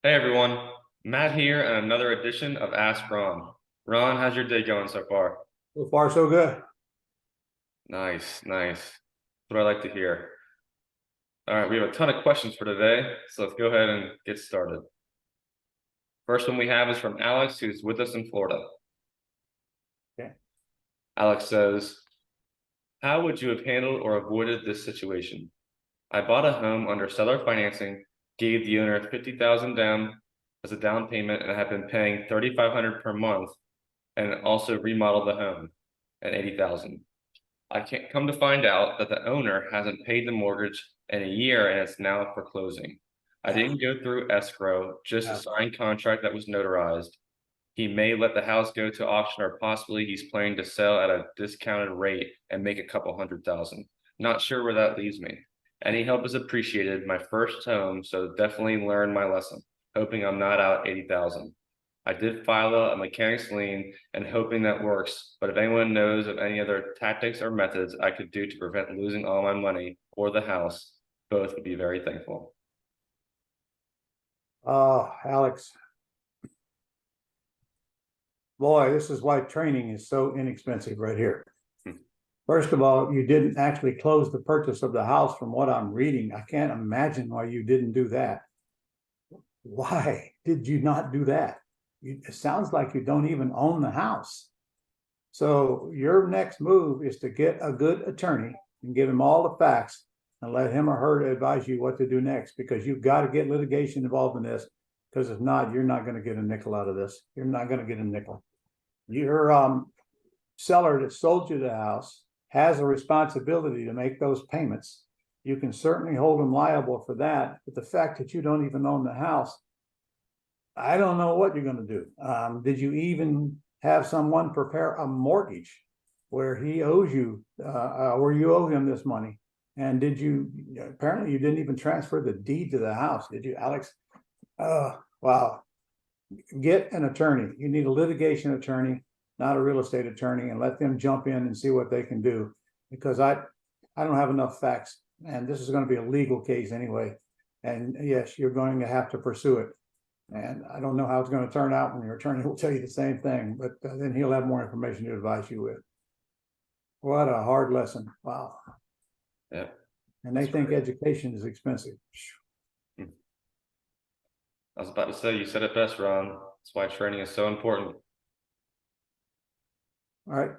Hey everyone, Matt here and another edition of Ask Ron. Ron, how's your day going so far? So far, so good. Nice, nice. That's what I like to hear. All right, we have a ton of questions for today, so let's go ahead and get started. First one we have is from Alex, who's with us in Florida. Okay. Alex says, how would you have handled or avoided this situation? I bought a home under seller financing, gave the owner $50,000 down as a down payment, and I have been paying $3,500 per month, and also remodeled the home at $80,000. I can't come to find out that the owner hasn't paid the mortgage in a year and it's now foreclosing. I didn't go through escrow, just a signed contract that was notarized. He may let the house go to auction, or possibly he's planning to sell at a discounted rate and make a couple $100,000. Not sure where that leaves me. Any help is appreciated. My first home, so definitely learn my lesson. Hoping I'm not out 80,000. I did file a mechanic's lien and hoping that works, but if anyone knows of any other tactics or methods I could do to prevent losing all my money or the house, both would be very thankful. Alex. Boy, this is why training is so inexpensive right here. First of all, you didn't actually close the purchase of the house from what I'm reading. I can't imagine why you didn't do that. Why did you not do that? It sounds like you don't even own the house. So your next move is to get a good attorney and give him all the facts and let him or her advise you what to do next, because you've got to get litigation involved in this, because if not, you're not going to get a nickel out of this. You're not going to get a nickel. Your seller that sold you the house has a responsibility to make those payments. You can certainly hold them liable for that, but the fact that you don't even own the house, I don't know what you're going to do. Did you even have someone prepare a mortgage where he owes you, where you owe him this money? And did you, apparently you didn't even transfer the deed to the house, did you, Alex? Wow. Get an attorney. You need a litigation attorney, not a real estate attorney, and let them jump in and see what they can do, because I don't have enough facts, and this is going to be a legal case anyway. And yes, you're going to have to pursue it. And I don't know how it's going to turn out when your attorney will tell you the same thing, but then he'll have more information to advise you with. What a hard lesson. Wow. Yeah. And they think education is expensive. I was about to say, you said it best, Ron. That's why training is so important. All right.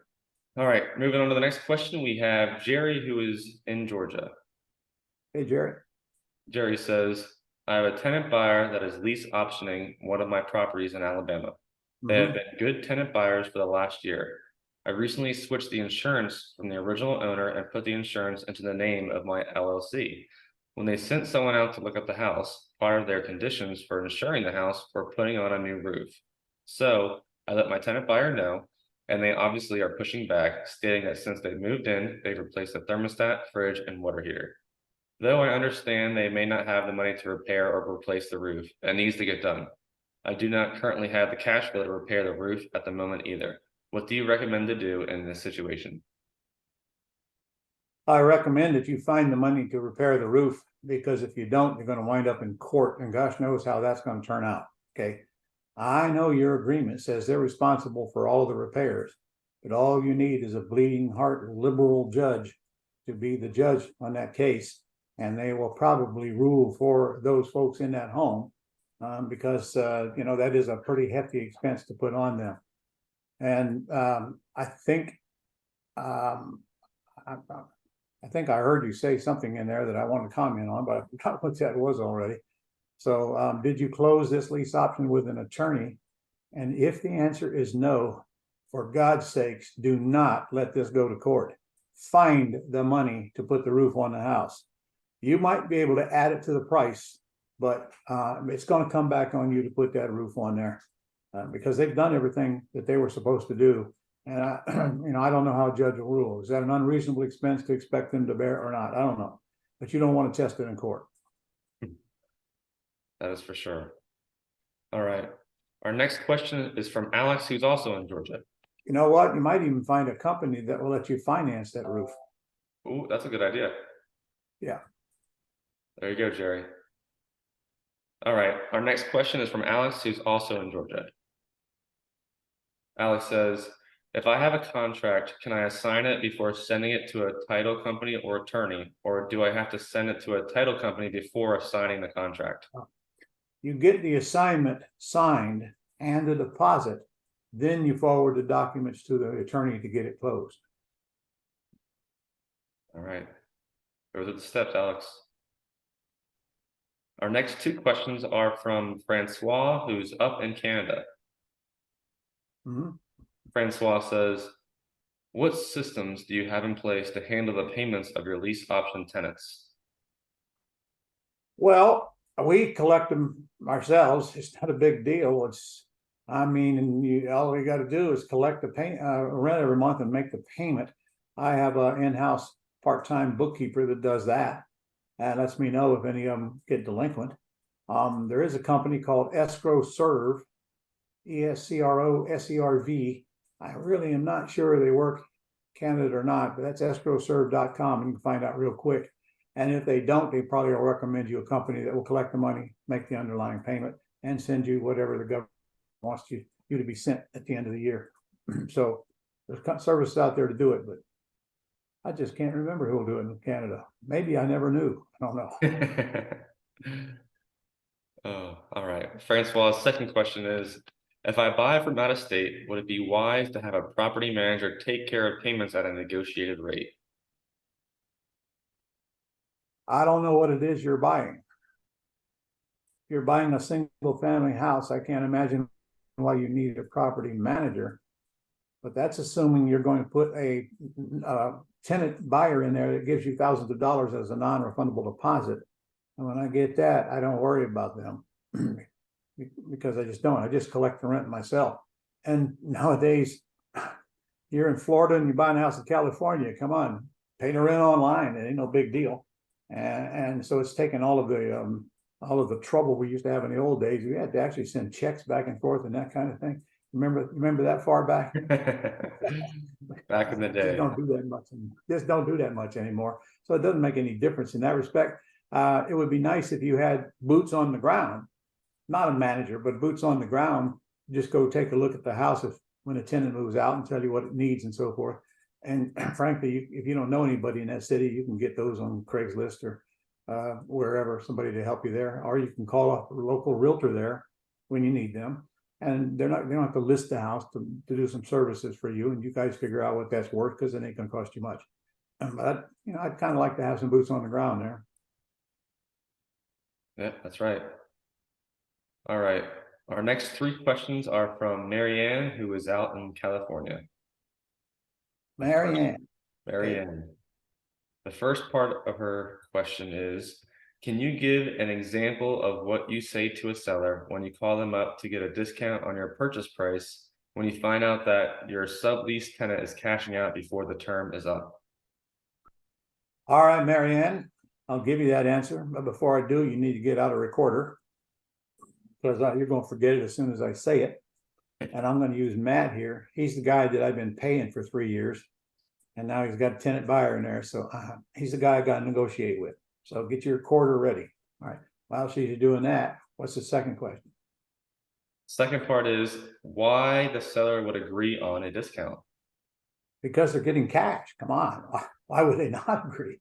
All right, moving on to the next question. We have Jerry, who is in Georgia. Hey, Jerry. Jerry says, I have a tenant buyer that is lease optioning one of my properties in Alabama. They have been good tenant buyers for the last year. I recently switched the insurance from the original owner and put the insurance into the name of my LLC. When they sent someone out to look at the house, part of their conditions for insuring the house were putting on a new roof. So I let my tenant buyer know, and they obviously are pushing back, stating that since they moved in, they've replaced the thermostat, fridge, and water heater. Though I understand they may not have the money to repair or replace the roof, it needs to get done. I do not currently have the cash flow to repair the roof at the moment either. What do you recommend to do in this situation? I recommend that you find the money to repair the roof, because if you don't, you're going to wind up in court, and gosh knows how that's going to turn out. Okay. I know your agreement says they're responsible for all the repairs, but all you need is a bleeding heart liberal judge to be the judge on that case, and they will probably rule for those folks in that home, because that is a pretty hefty expense to put on them. And I think I heard you say something in there that I want to comment on, but I forgot what that was already. So did you close this lease option with an attorney? And if the answer is no, for God's sakes, do not let this go to court. Find the money to put the roof on the house. You might be able to add it to the price, but it's going to come back on you to put that roof on there, because they've done everything that they were supposed to do. And I don't know how a judge will rule. Is that an unreasonable expense to expect them to bear or not? I don't know, but you don't want to test it in court. That is for sure. All right. Our next question is from Alex, who's also in Georgia. You know what? You might even find a company that will let you finance that roof. Ooh, that's a good idea. Yeah. There you go, Jerry. All right, our next question is from Alex, who's also in Georgia. Alex says, if I have a contract, can I assign it before sending it to a title company or attorney, or do I have to send it to a title company before assigning the contract? You get the assignment signed and the deposit, then you forward the documents to the attorney to get it closed. All right, those are the steps, Alex. Our next two questions are from Francois, who's up in Canada. Mhm. Francois says, what systems do you have in place to handle the payments of your lease option tenants? Well, we collect them ourselves. It's not a big deal. I mean, all you got to do is collect the rent every month and make the payment. I have an in-house part-time bookkeeper that does that and lets me know if any of them get delinquent. There is a company called Escrow Serve, ESCROSERV. I really am not sure they work Canada or not, but that's escrowserve.com, and you can find out real quick. And if they don't, they probably will recommend you a company that will collect the money, make the underlying payment, and send you whatever the government wants you to be sent at the end of the year. So there's services out there to do it, but I just can't remember who will do it in Canada. Maybe I never knew. I don't know. Oh, all right. Francois' second question is, if I buy from out of state, would it be wise to have a property manager take care of payments at a negotiated rate? I don't know what it is you're buying. If you're buying a single family house, I can't imagine why you need a property manager. But that's assuming you're going to put a tenant buyer in there that gives you thousands of dollars as a non-refundable deposit. And when I get that, I don't worry about them because I just don't. I just collect the rent myself. And nowadays, you're in Florida and you're buying a house in California. Come on, pay the rent online. It ain't no big deal. And so it's taken all of the trouble we used to have in the old days. We had to actually send checks back and forth and that kind of thing. Remember that far back? Back in the day. Just don't do that much. Just don't do that much anymore. So it doesn't make any difference in that respect. It would be nice if you had boots on the ground, not a manager, but boots on the ground. Just go take a look at the house when a tenant moves out and tell you what it needs and so forth. And frankly, if you don't know anybody in that city, you can get those on Craigslist or wherever, somebody to help you there, or you can call a local realtor there when you need them. And they don't have to list the house to do some services for you, and you guys figure out what that's worth because it ain't going to cost you much. But I'd kind of like to have some boots on the ground there. Yeah, that's right. All right. Our next three questions are from Marianne, who is out in California. Marianne. Marianne. The first part of her question is, can you give an example of what you say to a seller when you call them up to get a discount on your purchase price when you find out that your sublease tenant is cashing out before the term is up? All right, Marianne, I'll give you that answer. But before I do, you need to get out a recorder because you're going to forget it as soon as I say it. And I'm going to use Matt here. He's the guy that I've been paying for 3 years. And now he's got a tenant buyer in there. So he's the guy I got to negotiate with. So get your recorder ready. All right. While she's doing that, what's the second question? Second part is why the seller would agree on a discount. Because they're getting cash. Come on. Why would they not agree?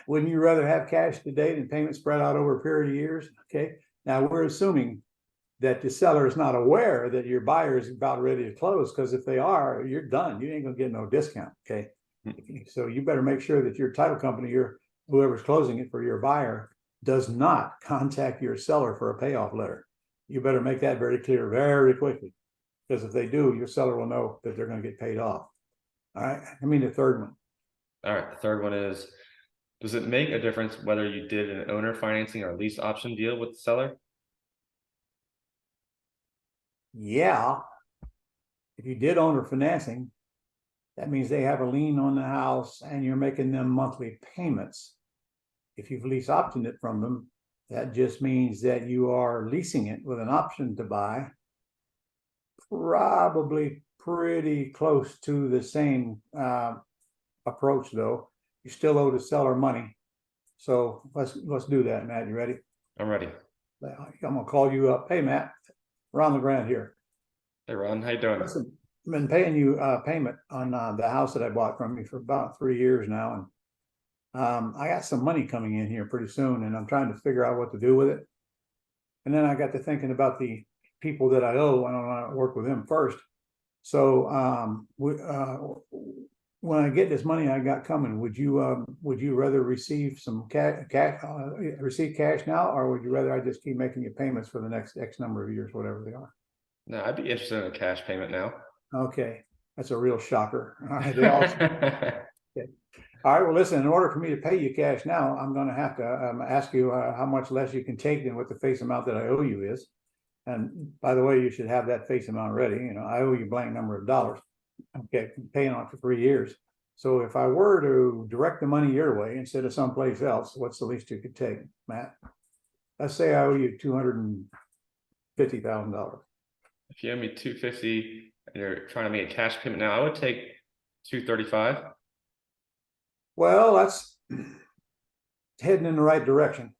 Wouldn't you rather have cash today than payment spread out over a period of years? Okay. Now we're assuming that the seller is not aware that your buyer is about ready to close, because if they are, you're done. You ain't gonna get no discount. Okay. So you better make sure that your title company, whoever's closing it for your buyer, does not contact your seller for a payoff letter. You better make that very clear very quickly, because if they do, your seller will know that they're going to get paid off. All right. I mean, the third one. All right. The third one is, does it make a difference whether you did an owner financing or lease option deal with the seller? Yeah. If you did owner financing, that means they have a lien on the house and you're making them monthly payments. If you've lease optioned it from them, that just means that you are leasing it with an option to buy. Probably pretty close to the same approach, though. You still owe the seller money. So let's do that, Matt. You ready? I'm ready. I'm gonna call you up. Hey, Matt, Ron LeGrand here. Hey Ron, how you doing? Listen, I've been paying you payment on the house that I bought from you for about 3 years now, and I got some money coming in here pretty soon, and I'm trying to figure out what to do with it. And then I got to thinking about the people that I owe, and I want to work with them first. So when I get this money I got coming, would you rather receive some receive cash now, or would you rather I just keep making you payments for the next X number of years, whatever they are? No, I'd be interested in a cash payment now. Okay, that's a real shocker. All right, they all. Okay. All right, well, listen, in order for me to pay you cash now, I'm going to have to ask you how much less you can take than what the face amount that I owe you is. And by the way, you should have that face amount ready. You know, I owe you a blank number of dollars. Okay, paying on it for 3 years. So if I were to direct the money your way instead of someplace else, what's the least you could take, Matt? Let's say I owe you $250,000. If you owe me 250 and you're trying to make a cash payment now, I would take 235. Well, that's heading in the right direction.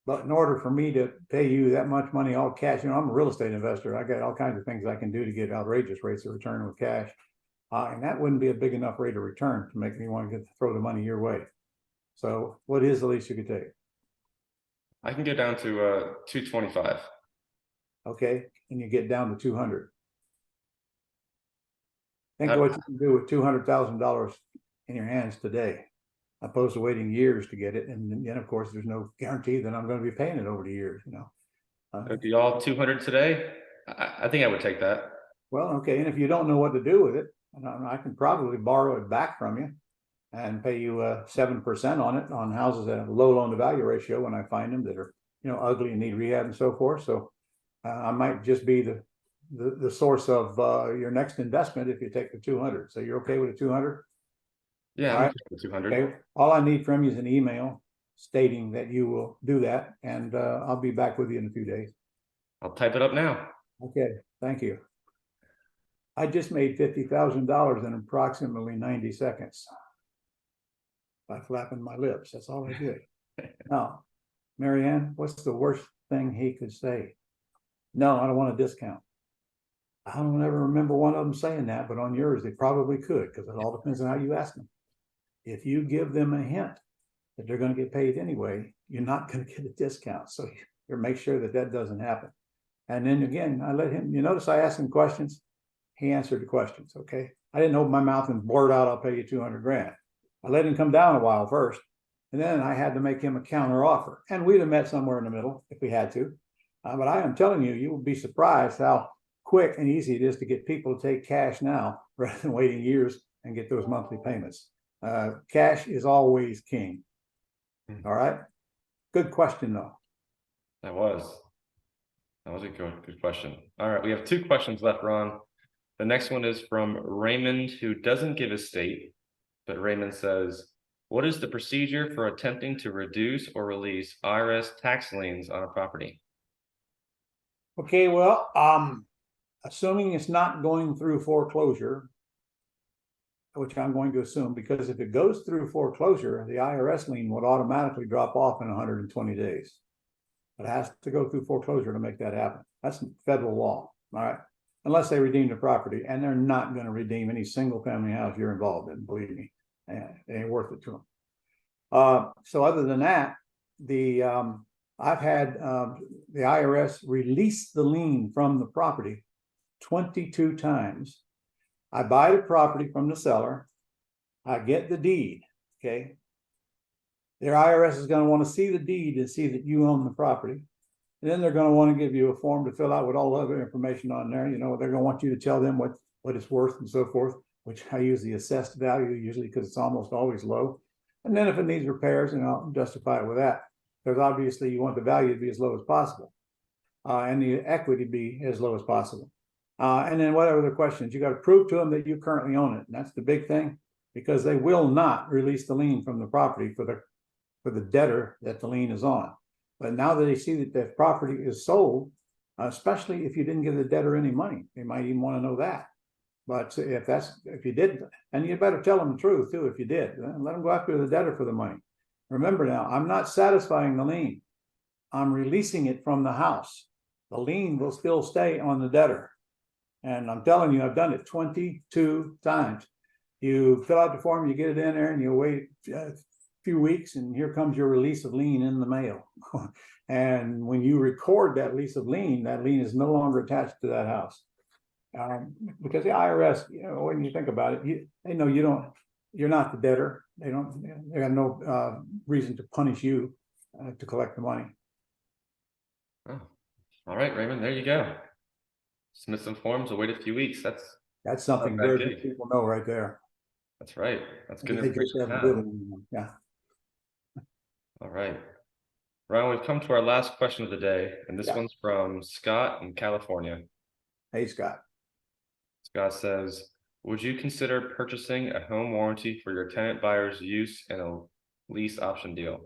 But in order for me to pay you that much money all cash, you know, I'm a real estate investor. I got all kinds of things I can do to get outrageous rates of return with cash. And that wouldn't be a big enough rate of return to make me want to throw the money your way. So what is the least you could take? I can get down to 225. Okay, and you get down to 200. Think of what you can do with $200,000 in your hands today, opposed to waiting years to get it. And then, of course, there's no guarantee that I'm going to be paying it over the years, you know. If you all 200 today, I think I would take that. Well, okay, and if you don't know what to do with it, I can probably borrow it back from you and pay you 7% on it on houses that have a low loan to value ratio when I find them that are, you know, ugly and need rehab and so forth. So I might just be the source of your next investment if you take the 200. So you're okay with the 200? Yeah, All I'm right. okay with 200. Okay. All I need from you is an email stating that you will do that, and I'll be back with you in a few days. I'll type it up now. Okay, thank you. I just made $50,000 in approximately 90 seconds by flapping my lips. That's all I did. Now, Marianne, what's the worst thing he could say? No, I don't want a discount. I don't ever remember one of them saying that, but on yours, they probably could, because it all depends on how you ask them. If you give them a hint that they're going to get paid anyway, you're not going to get a discount. So you make sure that that doesn't happen. And then again, I let him, you notice I asked him questions. He answered the questions. Okay. I didn't open my mouth and blurt out, I'll pay you 200 grand. I let him come down a while first. And then I had to make him a counter offer. And we'd have met somewhere in the middle if we had to. But I am telling you, you will be surprised how quick and easy it is to get people to take cash now rather than waiting years and get those monthly payments. Cash is always king. All right. Good question, though. That was a good question. All right, we have 2 questions left, Ron. The next one is from Raymond, who doesn't give his state, but Raymond says, what is the procedure for attempting to reduce or release IRS tax liens on a property? Okay, well, assuming it's not going through foreclosure, which I'm going to assume, because if it goes through foreclosure, the IRS lien would automatically drop off in 120 days. It has to go through foreclosure to make that happen. That's federal law, all right? Unless they redeem the property, and they're not going to redeem any single family house you're involved in, believe me. It ain't worth it to them. So other than that, I've had the IRS release the lien from the property 22 times. I buy the property from the seller. I get the deed, okay? Their IRS is going to want to see the deed to see that you own the property. And then they're going to want to give you a form to fill out with all the other information on there. You know, they're going to want you to tell them what it's worth and so forth, which I use the assessed value usually because it's almost always low. And then if it needs repairs, and I'll justify it with that, because obviously you want the value to be as low as possible and the equity be as low as possible. And then whatever the questions, you got to prove to them that you currently own it. And that's the big thing, because they will not release the lien from the property for the debtor that the lien is on. But now that they see that the property is sold, especially if you didn't give the debtor any money, they might even want to know that. But if you didn't, and you better tell them the truth too, if you did, let them go after the debtor for the money. Remember now, I'm not satisfying the lien. I'm releasing it from the house. The lien will still stay on the debtor. And I'm telling you, I've done it 22 times. You fill out the form, you get it in there, and you wait a few weeks, and here comes your release of lien in the mail. And when you record that lease of lien, that lien is no longer attached to that house. Because the IRS, when you think about it, they know you're not the debtor. They got no reason to punish you to collect the money. Oh, all right, Raymond, there you go. Submit some forms, we'll wait a few weeks. That's something not that very big. few people know right there. That's right. That's good They just information to haven't have. did it anymore. Yeah. All right. Ryan, we've come to our last question of the day, and this one's from Scott in California. Hey, Scott. Scott says, would you consider purchasing a home warranty for your tenant buyer's use in a lease option deal?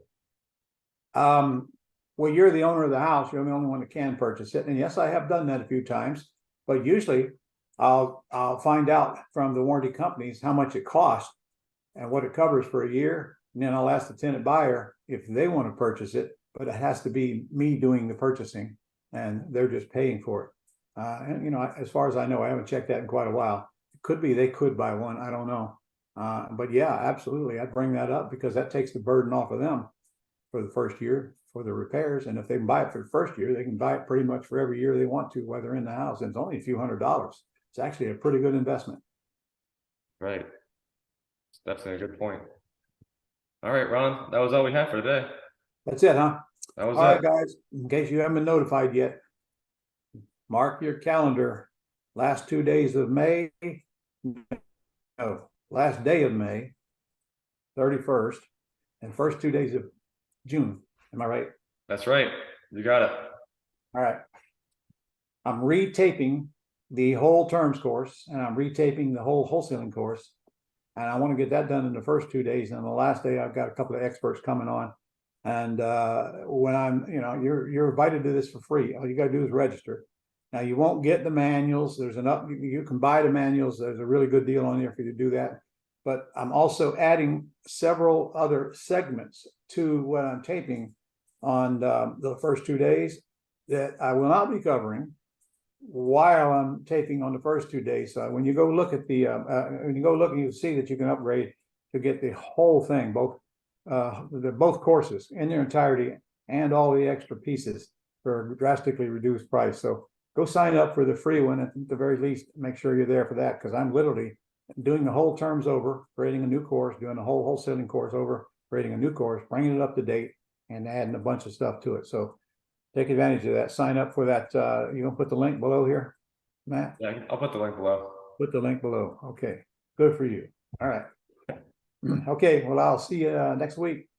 Well, you're the owner of the house. You're the only one that can purchase it. And yes, I have done that a few times, but usually I'll find out from the warranty companies how much it costs and what it covers for a year. And then I'll ask the tenant buyer if they want to purchase it, but it has to be me doing the purchasing and they're just paying for it. And as far as I know, I haven't checked that in quite a while. It could be they could buy one. I don't know. But yeah, absolutely. I'd bring that up because that takes the burden off of them for the first year for the repairs. And if they can buy it for the first year, they can buy it pretty much for every year they want to while they're in the house. And it's only a few $100s. It's actually a pretty good investment. Right. It's definitely a good point. All right, Ron, that was all we have for today. That's it, huh? That was all it. Right, guys, in case you haven't been notified yet, mark your calendar. Last 2 days of May, no, last day of May, 31st, and first 2 days of June. Am I right? That's right. You got it. All right. I'm retaping the whole terms course and I'm retaping the whole wholesaling course. And I want to get that done in the first 2 days. And the last day, I've got a couple of experts coming on. And when I'm, you're invited to this for free. All you got to do is register. Now you won't get the manuals. There's enough, you can buy the manuals. There's a really good deal on there for you to do that. But I'm also adding several other segments to what I'm taping on the first 2 days that I will not be covering while I'm taping on the first 2 days. So when you go look at the, when you go look, you'll see that you can upgrade to get the whole thing, both courses in their entirety and all the extra pieces for a drastically reduced price. So go sign up for the free one. At the very least, make sure you're there for that, because I'm literally doing the whole terms over, creating a new course, doing the whole wholesaling course over, creating a new course, bringing it up to date, and adding a bunch of stuff to it. So take advantage of that. Sign up for that. You gonna put the link below here, Matt? Yeah, I'll put the link below. Put the link below. Okay, good for you. All right. Okay, well, I'll see you next week.